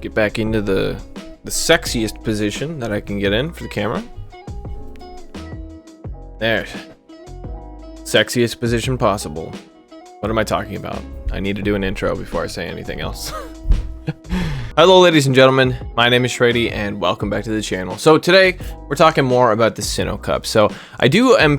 get back into the sexiest position that I can get in for the camera. There. Sexiest position possible. What am I talking about? I need to do an intro before I say anything else. Hello ladies and gentlemen, my name is Shrady and welcome back to the channel. So today we're talking more about the Sinnoh Cup. So I am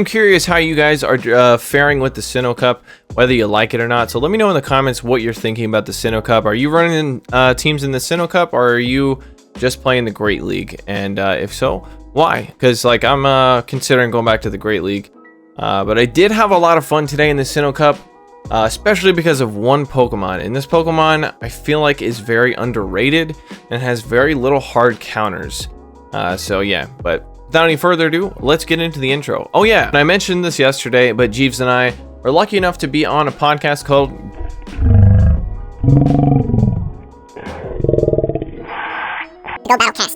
curious how you guys are faring with the Sinnoh Cup, whether you like it or not. So let me know in the comments what you're thinking about the Sinnoh Cup. Are you running teams in the Sinnoh Cup, or are you just playing the Great League? And if so, why? Because like I'm considering going back to the Great League. But I did have a lot of fun today in the Sinnoh Cup, especially because of one Pokemon. And this Pokemon I feel like is very underrated and has very little hard counters. So yeah, but without any further ado, let's get into the intro. Oh yeah, and I mentioned this yesterday, but Jeeves and I were lucky enough to be on a podcast called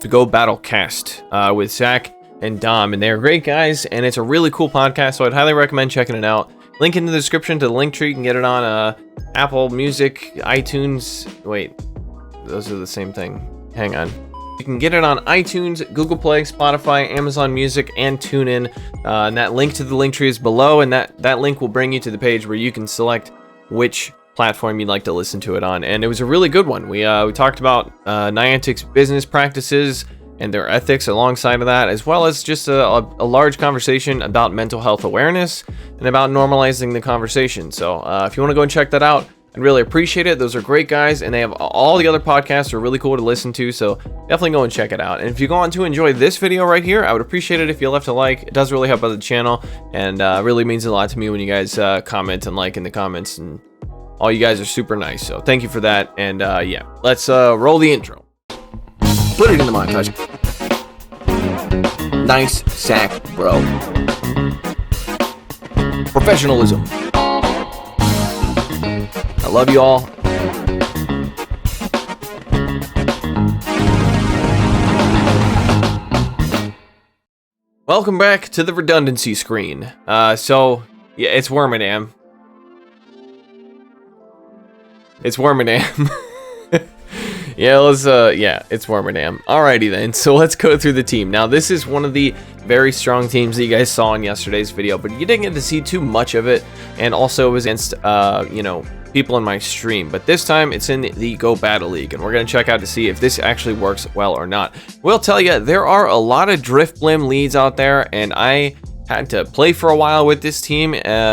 Go Battlecast with Zach and Dom, and they're great guys, and it's a really cool podcast, so I'd highly recommend checking it out. Link in the description to the link tree. You can get it on Apple Music, iTunes. Wait, those are the same thing. Hang on. You can get it on iTunes, Google Play, Spotify, Amazon Music, and TuneIn. And that link to the link tree is below, and that link will bring you to the page where you can select which platform you'd like to listen to it on. And it was a really good one. We talked about Niantic's business practices and their ethics alongside of that, as well as just a large conversation about mental health awareness and about normalizing the conversation. So if you want to go and check that out, I'd really appreciate it. Those are great guys, and they have all the other podcasts are really cool to listen to, so definitely go and check it out. And if you go on to enjoy this video right here, I would appreciate it if you left a like. It does really help out the channel, and really means a lot to me when you guys comment and like in the comments, and all you guys are super nice, so thank you for that. And yeah, let's roll the intro. Put it in the montage. Nice sack, bro. Professionalism. I love you all. Welcome back to the redundancy screen. So yeah, it's Wormadam. It's Wormadam. Yeah, it's Wormadam. Alrighty then, so let's go through the team. Now, this is one of the very strong teams that you guys saw in yesterday's video, but you didn't get to see too much of it, and also it was against, you know, people in my stream. But this time, it's in the Go Battle League, and we're going to check out to see if this actually works well or not. We'll tell you, there are a lot of Drifblim leads out there, and I had to play for a while with this team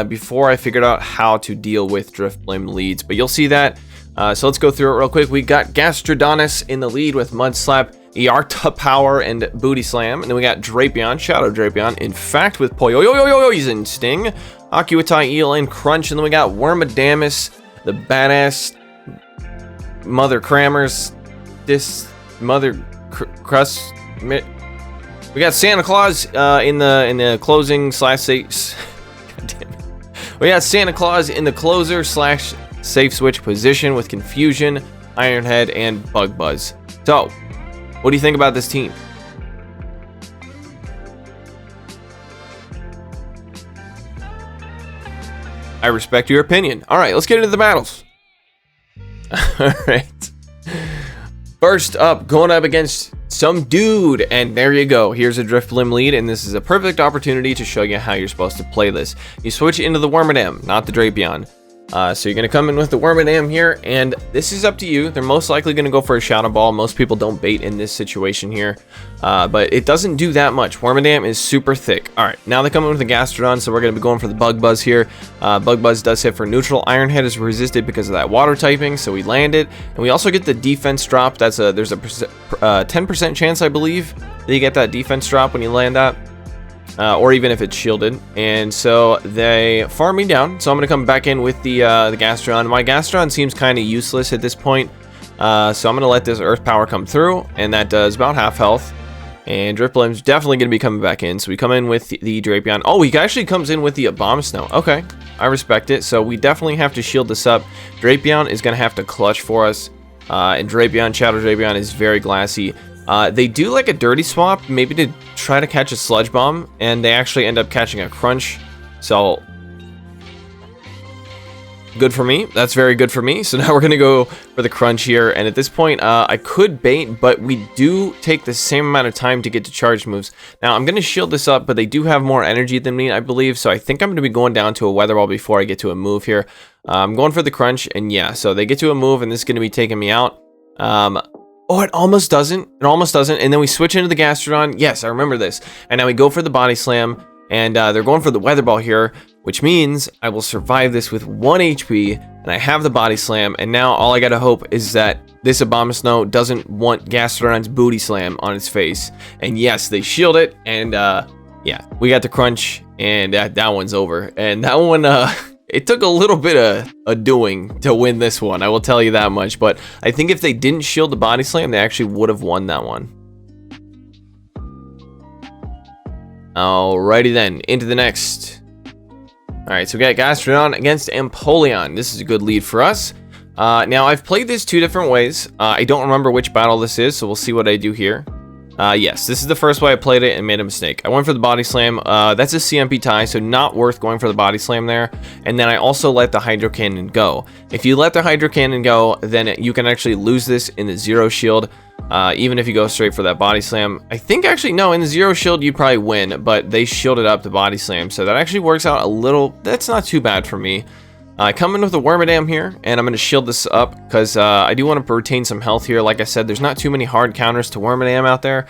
before I figured out how to deal with Drifblim leads, but you'll see that. So let's go through it real quick. We got Gastrodonus in the lead with Mud Slap, Earta Power, and Booty Slam. And then we got Drapion, Shadow Drapion, in fact, with Poison Sting, Akuatai Eel, and Crunch. And then we got Wormadamus, the badass Mother Crammers, this Mother Crust. We got Santa Claus in the closing slash safe. God damn it. We got Santa Claus in the closer slash safe switch position with Confusion, Ironhead, and Bug Buzz. So, what do you think about this team? I respect your opinion. Alright, let's get into the battles. Alright. First up, going up against some dude, and there you go. Here's a Drifblim lead, and this is a perfect opportunity to show you how you're supposed to play this. You switch into the Wormadam, not the Drapion. So you're going to come in with the Wormadam here, and this is up to you. They're most likely going to go for a Shadow Ball. Most people don't bait in this situation here, but it doesn't do that much. Wormadam is super thick. All right, now they come in with the Gastrodon, so we're going to be going for the Bug Buzz here. Bug Buzz does hit for neutral. Ironhead is resisted because of that water typing, so we land it. And we also get the defense drop. There's a 10% chance, I believe, that you get that defense drop when you land that. Or even if it's shielded. And so they farm me down, so I'm going to come back in with the Gastrodon. My Gastrodon seems kind of useless at this point, so I'm going to let this Earth Power come through, and that does about half health. And Drifblim's definitely going to be coming back in, so we come in with the Drapion. Oh, he actually comes in with the Abomasnow. Okay, I respect it. So we definitely have to shield this up. Drapion is going to have to clutch for us, and Shadow Drapion is very glassy. They do like a dirty swap, maybe to try to catch a Sludge Bomb, and they actually end up catching a Crunch. So Good for me. That's very good for me. So now we're going to go for the crunch here. And at this point, I could bait, but we do take the same amount of time to get to charge moves. Now, I'm going to shield this up, but they do have more energy than me, I believe. So I think I'm going to be going down to a weather ball before I get to a move here. I'm going for the crunch, and yeah, so they get to a move, and this is going to be taking me out. Oh, it almost doesn't. It almost doesn't. And then we switch into the Gastrodon. Yes, I remember this. And now we go for the Body Slam, and they're going for the weather ball here, which means I will survive this with 1 HP, and I have the Body Slam, and now all I gotta hope is that this Abomasnow doesn't want Gastrodon's Booty Slam on its face. And yes, they shield it, and yeah, we got the crunch, and that one's over. And that one, it took a little bit of a doing to win this one, I will tell you that much, but I think if they didn't shield the Body Slam, they actually would have won that one. Alrighty then, into the next. Alright, so we got Gastrodon against Empoleon. This is a good lead for us. Now, I've played this 2 different ways. I don't remember which battle this is, so we'll see what I do here. Yes, this is the first way I played it and made a mistake. I went for the Body Slam. That's a CMP tie, so not worth going for the Body Slam there. And then I also let the Hydro Cannon go. If you let the Hydro Cannon go, then you can actually lose this in the Zero Shield. Even if you go straight for that Body Slam. I think actually, no, in the Zero Shield you probably win, but they shielded up the Body Slam, so that actually works out a little. That's not too bad for me. I come in with a Wormadam here, and I'm going to shield this up because I do want to retain some health here. Like I said, there's not too many hard counters to Wormadam out there.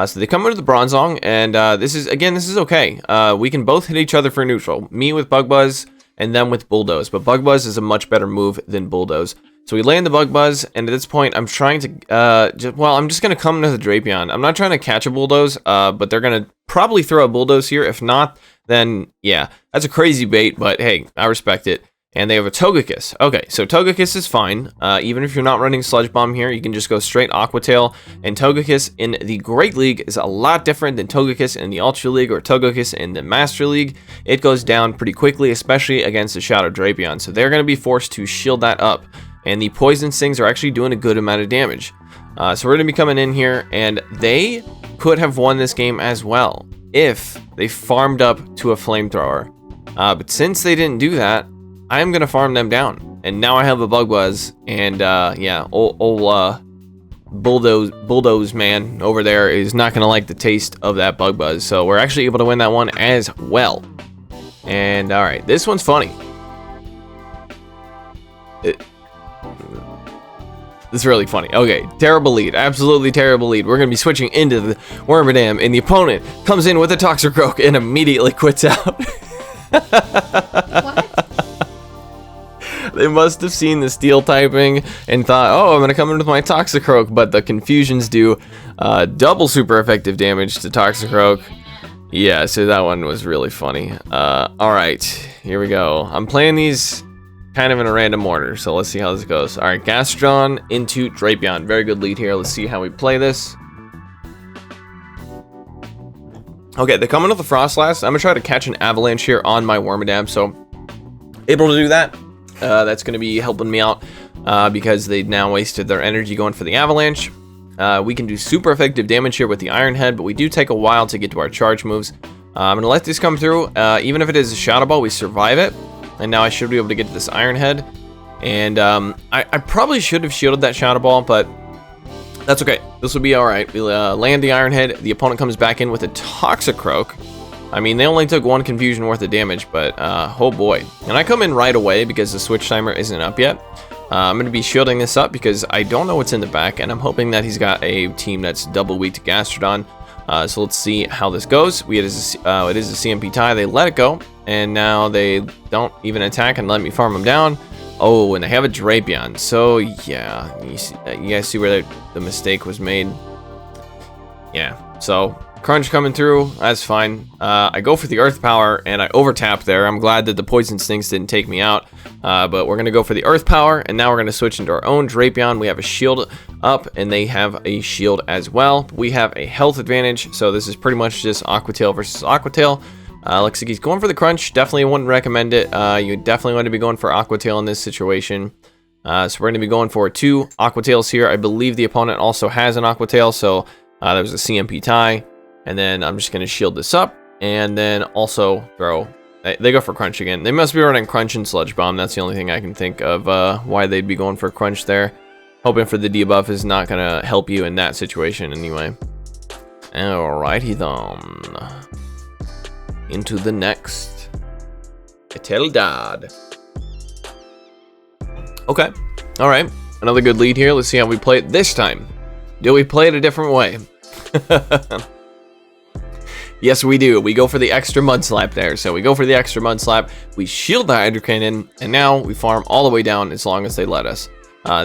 So they come into the Bronzong, and this is okay. We can both hit each other for neutral. Me with Bug Buzz, and them with Bulldoze. But Bug Buzz is a much better move than Bulldoze. So we land the Bug Buzz, and at this point, I'm trying to, I'm just going to come into the Drapion. I'm not trying to catch a Bulldoze, but they're going to probably throw a Bulldoze here. If not, then, yeah, that's a crazy bait, but hey, I respect it. And they have a Togekiss. Okay, so Togekiss is fine. Even if you're not running Sludge Bomb here, you can just go straight Aqua Tail. And Togekiss in the Great League is a lot different than Togekiss in the Ultra League or Togekiss in the Master League. It goes down pretty quickly, especially against the Shadow Drapion. So they're going to be forced to shield that up. And the Poison Stings are actually doing a good amount of damage. So we're going to be coming in here, and they could have won this game as well if they farmed up to a Flamethrower. But since they didn't do that, I'm going to farm them down. And now I have a Bug Buzz, and yeah, old Bulldoze man over there is not going to like the taste of that Bug Buzz. So we're actually able to win that one as well. And alright, this one's funny. This is really funny. Okay, terrible lead. Absolutely terrible lead. We're going to be switching into the Wormadam, and the opponent comes in with a Toxicroak and immediately quits out. What? They must have seen the steel typing and thought, oh, I'm going to come in with my Toxicroak, but the Confusions do double super effective damage to Toxicroak. Yeah, so that one was really funny. Alright, here we go. I'm playing these kind of in a random order, so let's see how this goes. Alright, Gastrodon into Drapion. Very good lead here. Let's see how we play this. Okay, they come in with the Frostlass. I'm going to try to catch an Avalanche here on my Wormadam, so able to do that. That's going to be helping me out because they now wasted their energy going for the Avalanche. We can do super effective damage here with the Iron Head, but we do take a while to get to our charge moves. I'm going to let this come through. Even if it is a Shadow Ball, we survive it. And now I should be able to get to this Iron Head. And I probably should have shielded that Shadow Ball, but that's okay. This will be alright. We land the Iron Head. The opponent comes back in with a Toxicroak. I mean, they only took 1 Confusion worth of damage, but oh boy. And I come in right away because the switch timer isn't up yet. I'm going to be shielding this up because I don't know what's in the back, and I'm hoping that he's got a team that's double weak to Gastrodon. So let's see how this goes. It is a CMP tie. They let it go, and now they don't even attack and let me farm them down. Oh, and they have a Drapion. So yeah, you guys see where the mistake was made? Yeah, so Crunch coming through, that's fine. I go for the Earth Power, and I overtap there. I'm glad that the Poison Stings didn't take me out. But we're going to go for the Earth Power, and now we're going to switch into our own Drapion. We have a shield up, and they have a shield as well. We have a health advantage, so this is pretty much just Aqua Tail versus Aqua Tail. Looks like he's going for the Crunch. Definitely wouldn't recommend it. You definitely want to be going for Aqua Tail in this situation. So we're going to be going for 2 Aqua Tails here. I believe the opponent also has an Aqua Tail, so there's a CMP tie. And then I'm just going to shield this up and then also throw They go for Crunch again. They must be running Crunch and Sludge Bomb. That's the only thing I can think of why they'd be going for Crunch there. Hoping for the debuff is not going to help you in that situation anyway. Alrighty then. Into the next. Eteldad. Okay. Alright. Another good lead here. Let's see how we play it this time. Do we play it a different way? Yes, we do. We go for the extra Mud Slap there. So we go for the extra Mud Slap. We shield the Hydro Cannon. And now we farm all the way down as long as they let us.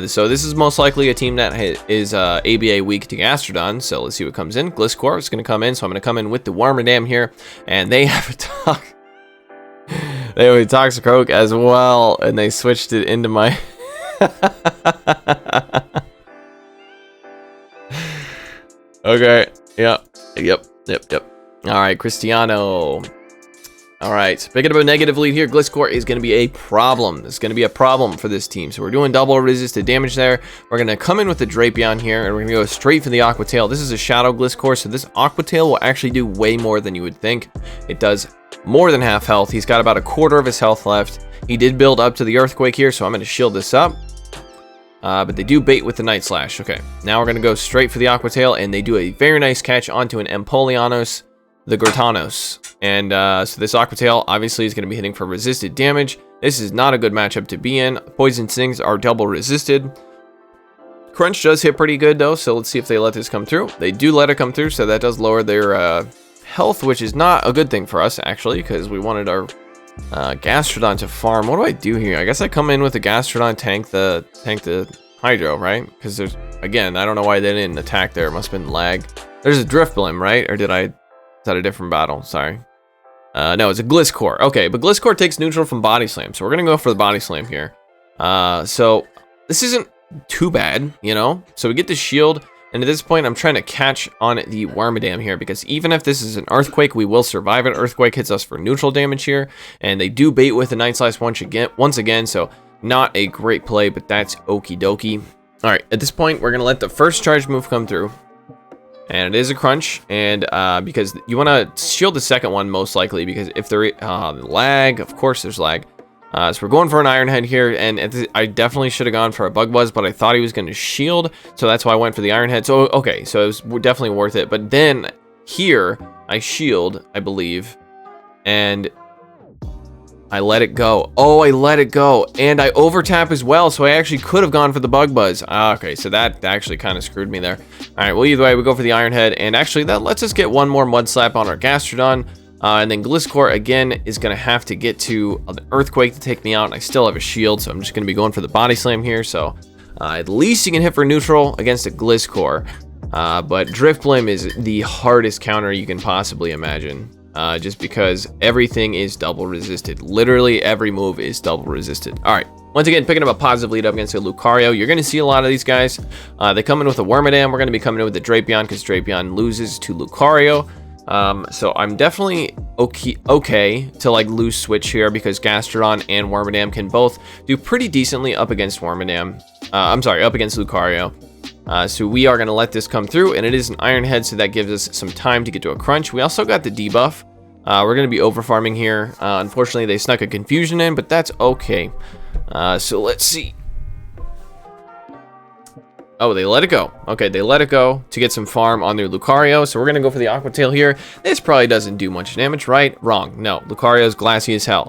So this is most likely a team that is ABA weak to Gastrodon. So let's see what comes in. Gliscor is going to come in. So I'm going to come in with the Wormadam here. And they have a they have a Toxicroak as well. And they switched it into my... Okay. Yep. All right, Cristiano. All right, picking up a negative lead here. Gliscor is going to be a problem. It's going to be a problem for this team. So we're doing double resisted damage there. We're going to come in with the Drapion here, and we're going to go straight for the Aqua Tail. This is a Shadow Gliscor, so this Aqua Tail will actually do way more than you would think. It does more than half health. He's got about a quarter of his health left. He did build up to the Earthquake here, so I'm going to shield this up. But they do bait with the Night Slash. Okay, now we're going to go straight for the Aqua Tail, and they do a very nice catch onto an Empoleonos, the Gratanos. And so this Aqua Tail obviously is going to be hitting for resisted damage. This is not a good matchup to be in. Poison Stings are double resisted. Crunch does hit pretty good though, so let's see if they let this come through. They do let it come through, so that does lower their health, which is not a good thing for us actually, because we wanted our Gastrodon to farm. What do I do here? I guess I come in with the Gastrodon, tank the Hydro, right? Because there's, again, I don't know why they didn't attack there. It must have been lag. There's a Drifblim, right? Or did I... Is that a different battle? Sorry. No, it's a Gliscor. Okay, but Gliscor takes neutral from Body Slam, so we're gonna go for the Body Slam here. So this isn't too bad, you know? So we get the shield, and at this point, I'm trying to catch on the Wormadam here, because even if this is an Earthquake, we will survive it. Earthquake hits us for neutral damage here, and they do bait with the Night Slash once again, so not a great play, but that's okie dokie. All right, at this point, we're gonna let the first charge move come through. And it is a Crunch, and because you want to shield the second one most likely, because if there lag, of course there's lag. So we're going for an Iron Head here, and I definitely should have gone for a Bug Buzz, but I thought he was going to shield, so that's why I went for the Iron Head. So okay, so it was definitely worth it. But then here I shield, I believe, and I let it go. Oh, I let it go, and I overtap as well, so I actually could have gone for the Bug Buzz. Okay, so that actually kind of screwed me there. All right, well, either way, we go for the Iron Head, and actually that lets us get one more Mud Slap on our Gastrodon, and then Gliscor, again, is going to have to get to the Earthquake to take me out, and I still have a shield, so I'm just going to be going for the Body Slam here, so at least you can hit for neutral against a Gliscor, but Drifblim is the hardest counter you can possibly imagine. Just because everything is double resisted. Literally every move is double resisted. All right, once again, picking up a positive lead up against a Lucario. You're going to see a lot of these guys. They come in with a Wormadam. We're going to be coming in with the Drapion because Drapion loses to Lucario. So I'm definitely okay to like lose switch here because Gastrodon and Wormadam can both do pretty decently up against Wormadam. I'm sorry, up against Lucario. So we are going to let this come through, and it is an Iron Head, so that gives us some time to get to a Crunch. We also got the debuff. We're going to be over farming here. Unfortunately, they snuck a Confusion in, but that's okay. So let's see. Oh, they let it go. Okay, they let it go to get some farm on their Lucario, so we're going to go for the Aqua Tail here. This probably doesn't do much damage, right? Wrong. No, Lucario's glassy as hell.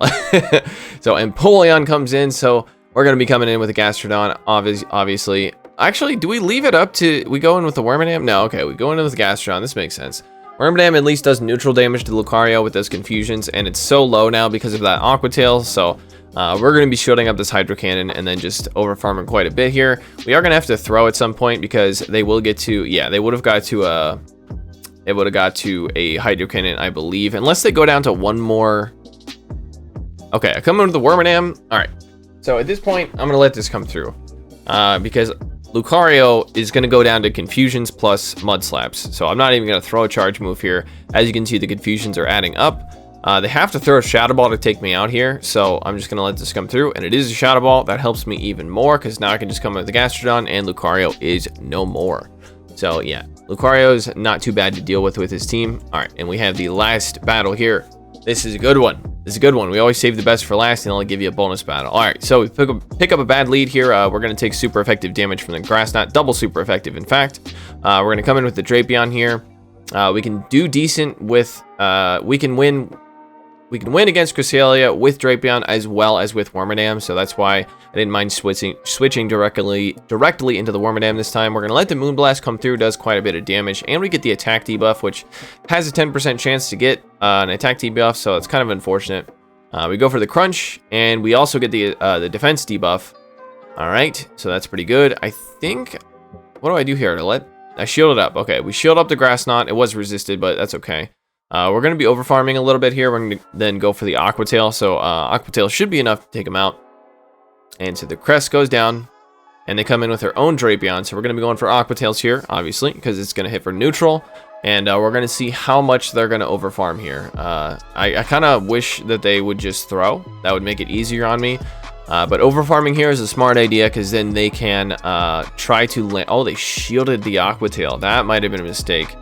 So Empoleon comes in, so we're going to be coming in with a Gastrodon, obviously. Actually, do we leave it up to... We go in with the Wormadam? No, okay, we go in with the Gastrodon. This makes sense. Wormadam at least does neutral damage to Lucario with those Confusions, and it's so low now because of that Aqua Tail, so we're going to be shielding up this Hydro Cannon and then just over farming quite a bit here. We are going to have to throw at some point because they will get to... Yeah, they would have got to a... It would have got to a Hydro Cannon, I believe, unless they go down to one more... Okay, I come in with the Wormadam. All right, so at this point, I'm going to let this come through because... Lucario is going to go down to Confusions plus Mud Slaps, so I'm not even going to throw a charge move here. As you can see, the Confusions are adding up. They have to throw a Shadow Ball to take me out here, so I'm just going to let this come through, and it is a Shadow Ball. That helps me even more, because now I can just come with the Gastrodon, and Lucario is no more. So yeah, Lucario is not too bad to deal with his team. All right, and we have the last battle here. This is a good one. This is a good one. We always save the best for last and only give you a bonus battle. All right, so we pick up a bad lead here. We're going to take super effective damage from the grass knot, double super effective, in fact. We're going to come in with the Drapion here. We can do decent with, we can win against Cresselia with Drapion as well as with Wormadam, so that's why I didn't mind switching directly into the Wormadam this time. We're going to let the Moonblast come through, does quite a bit of damage, and we get the attack debuff, which has a 10% chance to get an attack debuff, so it's kind of unfortunate. We go for the Crunch, and we also get the defense debuff. All right, so that's pretty good. I think, what do I do here? I shield it up. Okay, we shield up the Grass Knot. It was resisted, but that's okay. We're going to be over farming a little bit here. We're going to then go for the Aqua Tail. So Aqua Tail should be enough to take him out. And so the crest goes down, and they come in with their own Drapion. So we're going to be going for Aqua Tails here, obviously, because it's going to hit for neutral. And we're going to see how much they're going to over farm here. I kind of wish that they would just throw. That would make it easier on me. But over farming here is a smart idea, because then they can try to land. Oh, they shielded the Aqua Tail. That might have been a mistake.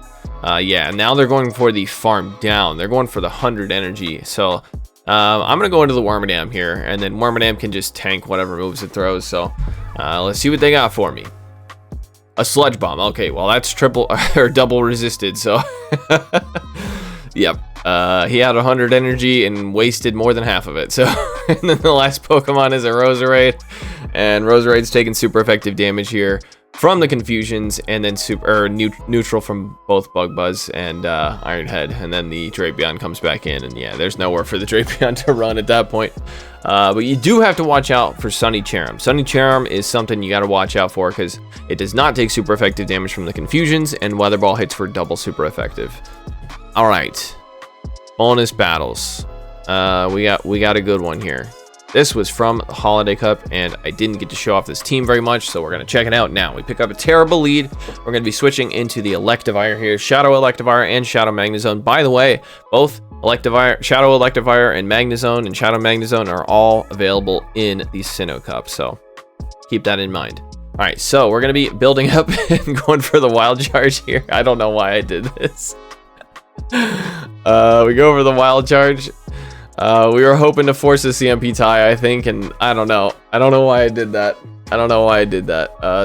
Yeah, now they're going for the farm down. They're going for the 100 energy. So I'm going to go into the Wormadam here, and then Wormadam can just tank whatever moves it throws. So let's see what they got for me. A Sludge Bomb. Okay, well, that's triple or double resisted. So yep. He had 100 energy and wasted more than half of it. So and then the last Pokemon is a Roserade, and Roserade's taking super effective damage here from the Confusions, and then neutral from both Bug Buzz and Iron Head, and then the Drapion comes back in, and yeah, there's nowhere for the Drapion to run at that point. But you do have to watch out for Sunny Charm. Sunny Charm is something you got to watch out for, because it does not take super effective damage from the Confusions, and Weather Ball hits for double super effective. All right, bonus battles. We got a good one here. This was from Holiday Cup, and I didn't get to show off this team very much, so we're going to check it out now. We pick up a terrible lead. We're going to be switching into the Electivire here. Shadow Electivire and Shadow Magnezone. By the way, both Shadow Electivire and Magnezone and Shadow Magnezone are all available in the Sinnoh Cup, so keep that in mind. All right, so we're going to be building up and going for the Wild Charge here. I don't know why I did this. We go for the Wild Charge. We were hoping to force a CMP tie, I think, and I don't know. I don't know why I did that.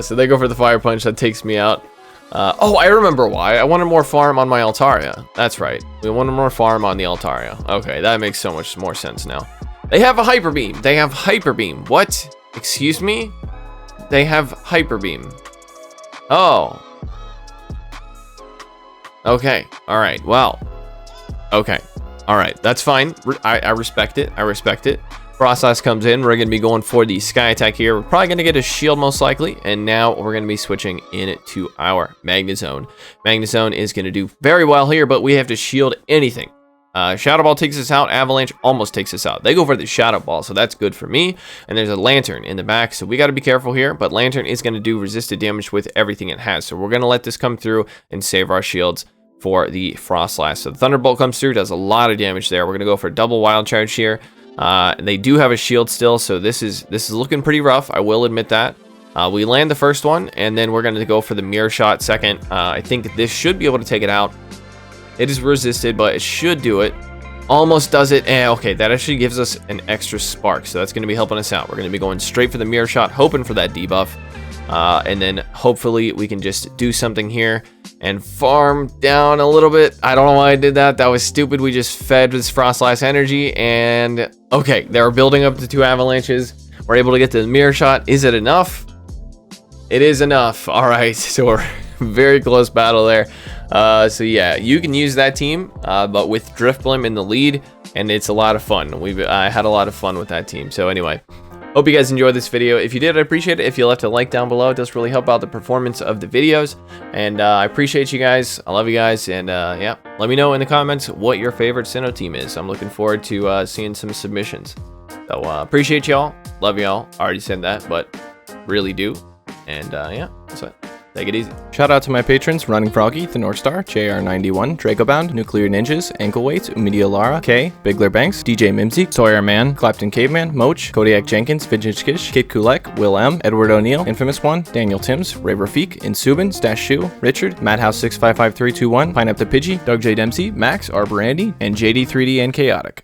So they go for the Fire Punch. That takes me out. Oh, I remember why. I wanted more farm on my Altaria. That's right. We wanted more farm on the Altaria. Okay, that makes so much more sense now. They have a Hyper Beam. They have Hyper Beam. What? Excuse me? They have Hyper Beam. Oh. Okay. All right. Well. Okay. All right, that's fine. I respect it. Frostlass comes in. We're going to be going for the Sky Attack here. We're probably going to get a shield most likely. And now we're going to be switching into our Magnezone. Magnezone is going to do very well here, but we have to shield anything. Shadow Ball takes us out. Avalanche almost takes us out. They go for the Shadow Ball, so that's good for me. And there's a Lantern in the back, so we got to be careful here. But Lantern is going to do resisted damage with everything it has. So we're going to let this come through and save our shields for the Frostlass. So the Thunderbolt comes through, does a lot of damage there. We're gonna go for a double Wild Charge here. They do have a shield still, so this is looking pretty rough. I will admit that. We land the first one, and then we're gonna go for the Mirror Shot second. I think this should be able to take it out. It is resisted, but it should do it. Almost does it. Okay, that actually gives us an extra spark, so that's gonna be helping us out. We're gonna be going straight for the Mirror Shot, hoping for that debuff. And then hopefully we can just do something here and farm down a little bit. I don't know why I did that. That was stupid. We just fed this Frostlass energy, and okay, they're building up to 2 avalanches. We're able to get the Mirror Shot. Is it enough? It is enough. All right, so we're very close battle there. So yeah, you can use that team, but with Drifblim in the lead, and it's a lot of fun. I had a lot of fun with that team. So anyway, hope you guys enjoyed this video. If you did, I appreciate it. If you left a like down below, it does really help out the performance of the videos. And I appreciate you guys. I love you guys. And yeah, let me know in the comments what your favorite Sinnoh team is. I'm looking forward to seeing some submissions. So appreciate y'all. Love y'all. Already said that, but really do. And yeah, that's it. Take it easy. Shout out to my patrons: Running Froggy, The North Star, JR91, Dracobound, Nuclear Ninjas, Ankleweights, Umidia Lara, K, Bigler Banks, DJ Mimsy, Sawyer Man, Clapton Caveman, Moach, Kodiak Jenkins, Vintage Kish, Kid Kulek, Will M, Edward O'Neill, Infamous One, Daniel Timms, Ray Rafik, Insubin, Stash Shoe, Richard, Madhouse655321, Pineapple Pidgey, Doug J Dempsey, Max, Arbor Andy, and JD3D and Chaotic.